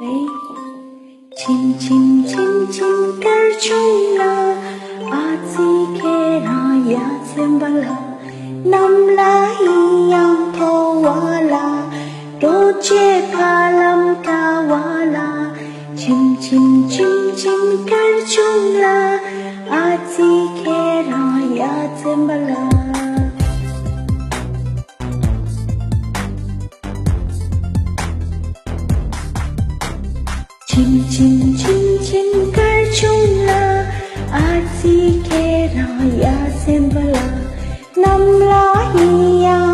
चिम चिम चिम चिम कर चुंगा आज सीखेरा या सिंबला नमला yang thawala doje palam kawala chim chim chim chim kar chungla आज सीखेरा या सिंबला चिम चिम चिम चिम कर चुंगा आज सीखेरा या सिंबला नमला yang